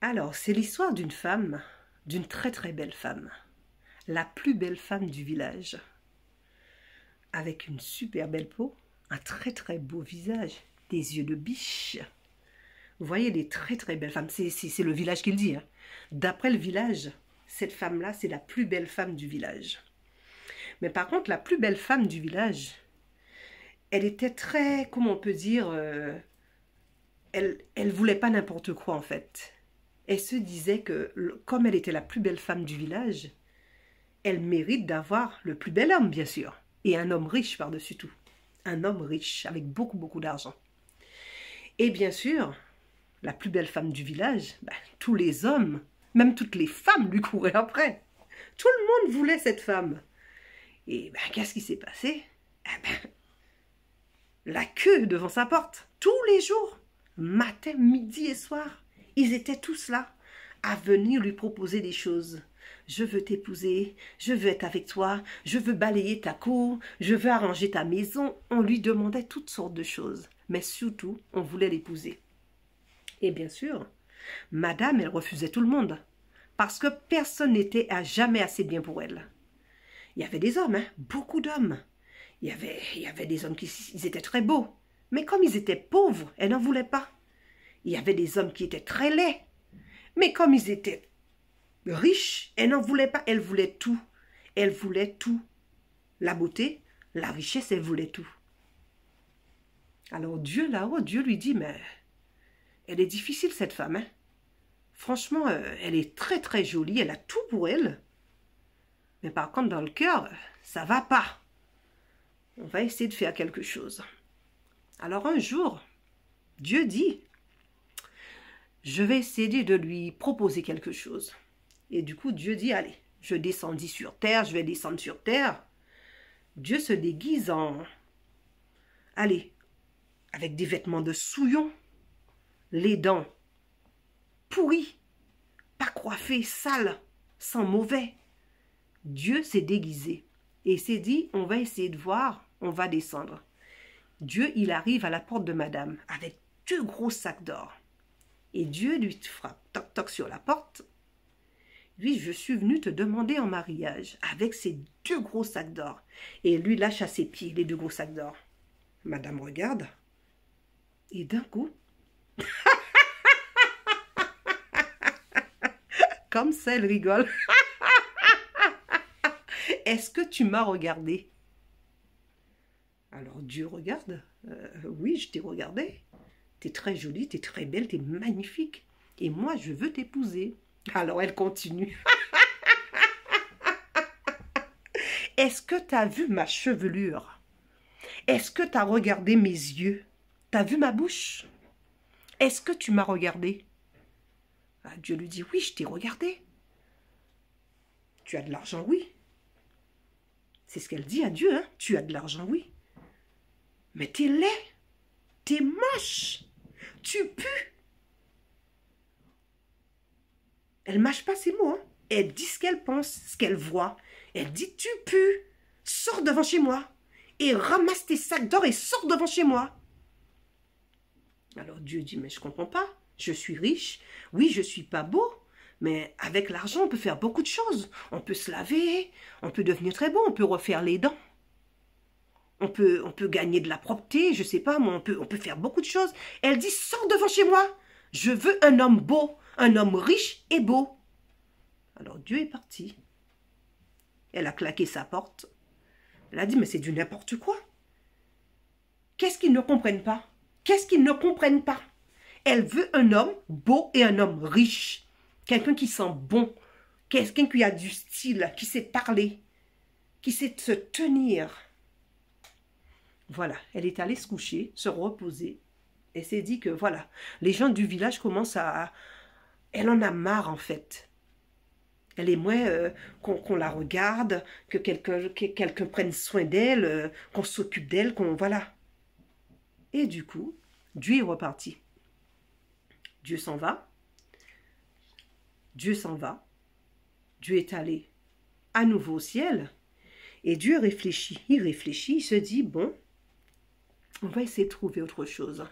Alors, c'est l'histoire d'une femme, d'une très très belle femme, la plus belle femme du village, avec une super belle peau, un très très beau visage, des yeux de biche. Vous voyez, les très très belles femmes, c'est le village qui le dit, hein. D'après le village, cette femme-là, c'est la plus belle femme du village. Mais par contre, la plus belle femme du village, elle était très, comment on peut dire, elle voulait pas n'importe quoi en fait. Elle se disait que, comme elle était la plus belle femme du village, elle mérite d'avoir le plus bel homme, bien sûr. Et un homme riche par-dessus tout. Un homme riche, avec beaucoup, beaucoup d'argent. Et bien sûr, la plus belle femme du village, ben, tous les hommes, même toutes les femmes lui couraient après. Tout le monde voulait cette femme. Et ben, qu'est-ce qui s'est passé? Eh ben, la queue devant sa porte, tous les jours, matin, midi et soir. Ils étaient tous là, à venir lui proposer des choses. Je veux t'épouser, je veux être avec toi, je veux balayer ta cour, je veux arranger ta maison. On lui demandait toutes sortes de choses, mais surtout, on voulait l'épouser. Et bien sûr, madame, elle refusait tout le monde, parce que personne n'était à jamais assez bien pour elle. Il y avait des hommes, hein, beaucoup d'hommes. Il y avait des hommes qui ils étaient très beaux, mais comme ils étaient pauvres, elle n'en voulait pas. Il y avait des hommes qui étaient très laids, mais comme ils étaient riche, elle n'en voulait pas, elle voulait tout. Elle voulait tout. La beauté, la richesse, elle voulait tout. Alors Dieu là-haut, Dieu lui dit, mais elle est difficile cette femme, hein. Franchement, elle est très très jolie, elle a tout pour elle. Mais par contre, dans le cœur, ça va pas. On va essayer de faire quelque chose. Alors un jour, Dieu dit, je vais essayer de lui proposer quelque chose. Et du coup, Dieu dit, allez, je descendis sur terre, je vais descendre sur terre. Dieu se déguise en... Allez, avec des vêtements de souillon, les dents pourries, pas coiffées, sales, sans mauvais. Dieu s'est déguisé et s'est dit, on va essayer de voir, on va descendre. Dieu, il arrive à la porte de madame avec 2 gros sacs d'or. Et Dieu lui frappe, toc toc sur la porte. Oui, je suis venu te demander en mariage avec ces 2 gros sacs d'or. Et lui lâche à ses pieds les 2 gros sacs d'or. Madame regarde. Et d'un coup, comme ça, elle rigole. Est-ce que tu m'as regardé? Alors Dieu regarde. Oui, je t'ai regardé. T'es très jolie, t'es très belle, t'es magnifique. Et moi, je veux t'épouser. Alors elle continue. Est-ce que tu as vu ma chevelure? Est-ce que tu as regardé mes yeux? Tu as vu ma bouche? Est-ce que tu m'as regardé? Ah, Dieu lui dit, oui, je t'ai regardé. Tu as de l'argent, oui. C'est ce qu'elle dit à Dieu, hein? Tu as de l'argent, oui. Mais t'es laid, t'es moche, tu pues. Elle mâche pas ses mots, hein? Elle dit ce qu'elle pense, ce qu'elle voit. Elle dit, tu pues, sors devant chez moi. Et ramasse tes sacs d'or et sors devant chez moi. Alors Dieu dit, mais je comprends pas. Je suis riche, oui, je suis pas beau. Mais avec l'argent, on peut faire beaucoup de choses. On peut se laver, on peut devenir très beau, on peut refaire les dents. On peut gagner de la propreté, je sais pas, moi, on peut faire beaucoup de choses. Elle dit, sors devant chez moi. Je veux un homme beau, un homme riche et beau. Alors Dieu est parti. Elle a claqué sa porte. Elle a dit, mais c'est du n'importe quoi. Qu'est-ce qu'ils ne comprennent pas? Qu'est-ce qu'ils ne comprennent pas? Elle veut un homme beau et un homme riche. Quelqu'un qui sent bon. Quelqu'un qui a du style, qui sait parler, qui sait se tenir. Voilà, elle est allée se coucher, se reposer. Elle s'est dit que voilà, les gens du village commencent à... Elle en a marre en fait. Elle aimerait qu'on la regarde, que quelqu'un prenne soin d'elle, qu'on s'occupe d'elle, qu'on... Voilà. Et du coup, Dieu est reparti. Dieu s'en va. Dieu s'en va. Dieu est allé à nouveau au ciel. Et Dieu réfléchit. Il se dit, bon, on va essayer de trouver autre chose.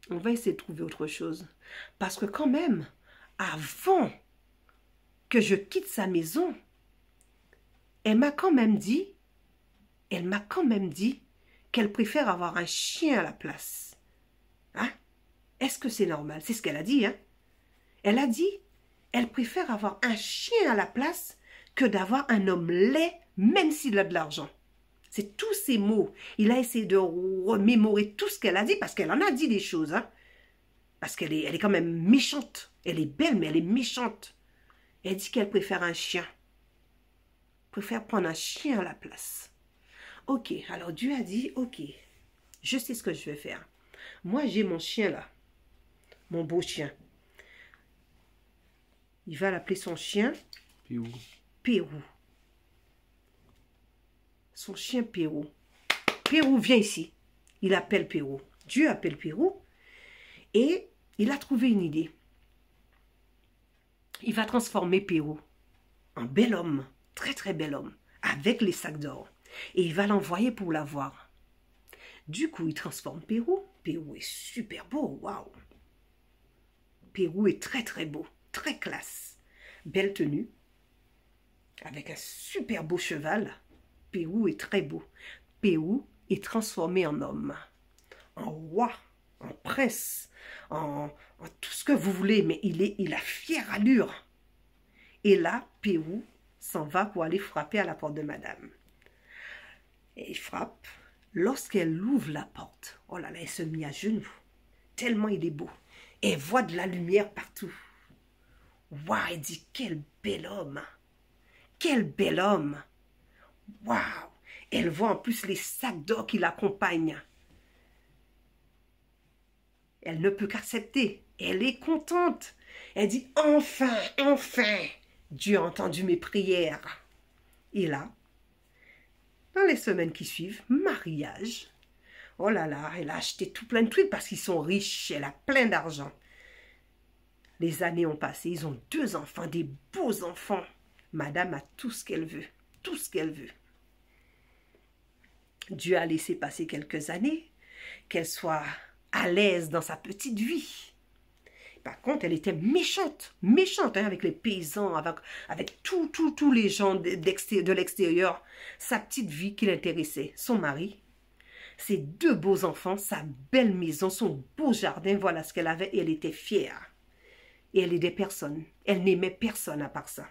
On va essayer de trouver autre chose. Parce que quand même, avant que je quitte sa maison, elle m'a quand même dit qu'elle préfère avoir un chien à la place. Hein? Est-ce que c'est normal? C'est ce qu'elle a dit, hein? Elle a dit, elle préfère avoir un chien à la place que d'avoir un homme laid, même s'il a de l'argent. C'est tous ces mots. Il a essayé de remémorer tout ce qu'elle a dit, parce qu'elle en a dit des choses, hein? Parce qu'elle est quand même méchante. Elle est belle, mais elle est méchante. Elle dit qu'elle préfère un chien. Préfère prendre un chien à la place. Ok, alors Dieu a dit, ok, je sais ce que je vais faire. Moi, j'ai mon chien là, mon beau chien. Il va l'appeler son chien Pérou. Pérou. Son chien Pérou. Pérou, viens ici. Il appelle Pérou. Dieu appelle Pérou. Et il a trouvé une idée. Il va transformer Pérou en bel homme. Très très bel homme. Avec les sacs d'or. Et il va l'envoyer pour la voir. Du coup, il transforme Pérou. Pérou est super beau. Waouh. Pérou est très très beau. Très classe. Belle tenue. Avec un super beau cheval. Pérou est très beau. Pérou est transformé en homme. En roi. En prince. En tout ce que vous voulez. Mais il a fière allure. Et là, Pérou s'en va pour aller frapper à la porte de madame. Et il frappe. Lorsqu'elle ouvre la porte, oh là là, elle se met à genoux. Tellement il est beau. Et elle voit de la lumière partout. Waouh, elle dit, quel bel homme. Quel bel homme. Waouh. Elle voit en plus les sacs d'or qui l'accompagnent. Elle ne peut qu'accepter. Elle est contente. Elle dit, enfin, enfin, Dieu a entendu mes prières. Et là, dans les semaines qui suivent, mariage. Oh là là, elle a acheté tout plein de trucs parce qu'ils sont riches, elle a plein d'argent. Les années ont passé, ils ont 2 enfants, des beaux enfants. Madame a tout ce qu'elle veut, tout ce qu'elle veut. Dieu a laissé passer quelques années, qu'elle soit à l'aise dans sa petite vie. Par contre, elle était méchante, méchante hein, avec les paysans, avec tous les gens de l'extérieur. Sa petite vie qui l'intéressait, son mari, ses 2 beaux enfants, sa belle maison, son beau jardin, voilà ce qu'elle avait et elle était fière. Et elle aidait personne, elle n'aimait personne à part ça.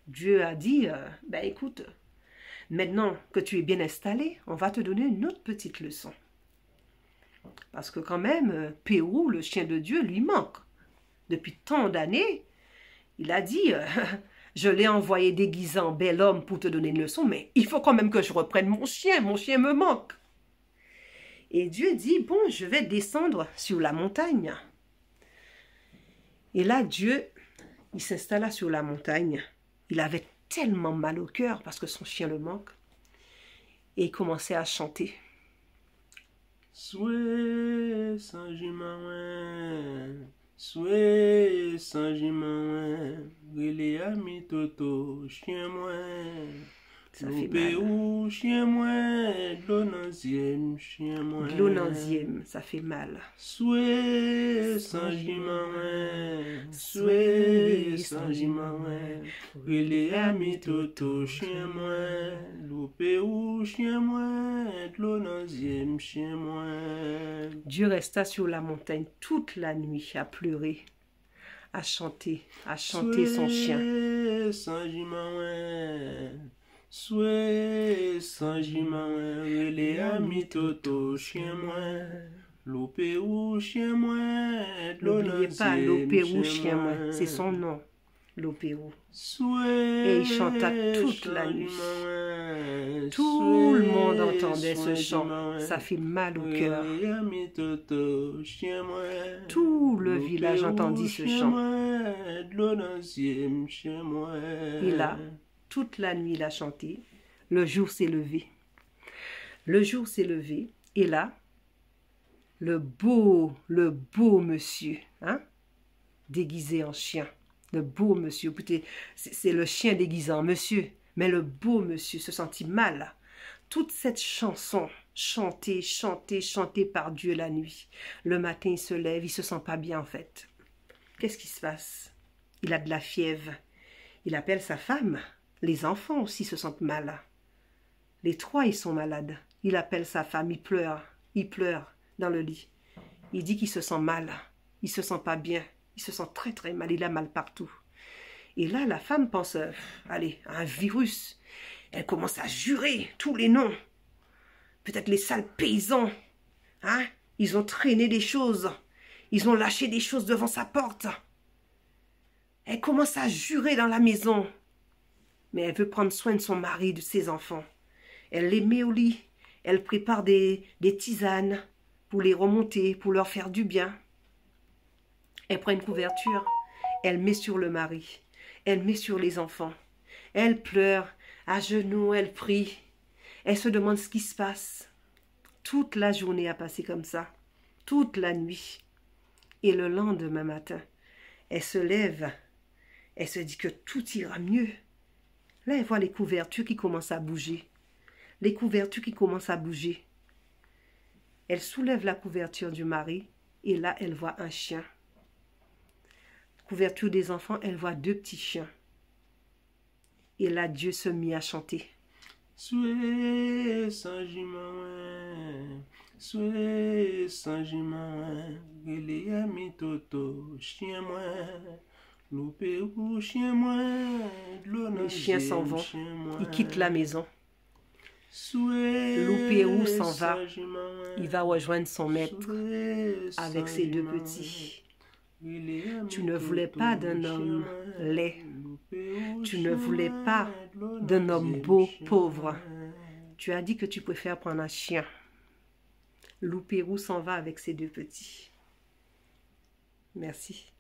Dieu a dit, ben écoute, maintenant que tu es bien installé, on va te donner une autre petite leçon. Parce que quand même, Pérou, le chien de Dieu, lui manque. Depuis tant d'années, il a dit, je l'ai envoyé déguisé en bel homme pour te donner une leçon, mais il faut quand même que je reprenne mon chien me manque. Et Dieu dit, bon, je vais descendre sur la montagne. Et là, Dieu, il s'installa sur la montagne. Il avait tellement mal au cœur parce que son chien le manque. Et il commençait à chanter. Soué Saint-Germain, soué Saint-Germain, relé ami Toto, chien moi, Ça fait mal. Pérou, chien moi, l'onanzième, chien moi. L'onanzième, ça fait mal. Soué Saint-Germain, soué Saint-Germain, relé ami Toto, chien moi, Pérou, chien moi, l'onanzième, chien moi. Dieu resta sur la montagne toute la nuit à pleurer, à chanter son chien. Soué Saint-Germain, relé ami Toto, chien moi, Pérou, chien moi, N'oubliez pas, Pérou, chien moi, c'est son nom, Pérou. Et il chanta toute la nuit. Tout le monde entendait ce chant, ça fait mal au cœur. Tout le village entendit ce chant. Et là, toute la nuit, il a chanté. Le jour s'est levé. Le jour s'est levé. Et là, le beau monsieur, hein, déguisé en chien. Le beau monsieur. Écoutez, c'est le chien déguisé en monsieur. Mais le beau monsieur se sentit mal. Toute cette chanson, chanter, chanter, chanter par Dieu la nuit. Le matin, il se lève, il se sent pas bien en fait. Qu'est-ce qui se passe? Il a de la fièvre. Il appelle sa femme. Les enfants aussi se sentent mal. Les trois, ils sont malades. Il appelle sa femme, il pleure dans le lit. Il dit qu'il se sent mal, il se sent pas bien, il se sent très très mal, il a mal partout. Et là, la femme pense, allez, à un virus. Elle commence à jurer tous les noms. Peut-être les sales paysans, hein? Ils ont traîné des choses, ils ont lâché des choses devant sa porte. Elle commence à jurer dans la maison. Mais elle veut prendre soin de son mari, de ses enfants. Elle les met au lit. Elle prépare des tisanes pour les remonter, pour leur faire du bien. Elle prend une couverture. Elle met sur le mari. Elle met sur les enfants. Elle pleure. À genoux, elle prie. Elle se demande ce qui se passe. Toute la journée a passé comme ça. Toute la nuit. Et le lendemain matin, elle se lève. Elle se dit que tout ira mieux. Là, elle voit les couvertures qui commencent à bouger. Les couvertures qui commencent à bouger. Elle soulève la couverture du mari et là, elle voit un chien. Couverture des enfants, elle voit deux petits chiens. Et là, Dieu se mit à chanter. Soué Saint-Germain, Soué Saint-Germain, il a mis toto, chien moi, loupé ou chien moi, Les chiens s'en vont, ils quittent la maison. Soué Loupérou s'en va, Saint-Germain, il va rejoindre son maître Soué avec ses deux Saint-Germain, petits. il a mis Tu ne voulais toto, pas d'un chien homme moi, laid. loupé ou Tu ne chien voulais moi, pas de d'un homme l'onzième beau, chien pauvre. moi. Tu as dit que tu préfères prendre un chien. Loupérou s'en va avec ses deux petits. Merci.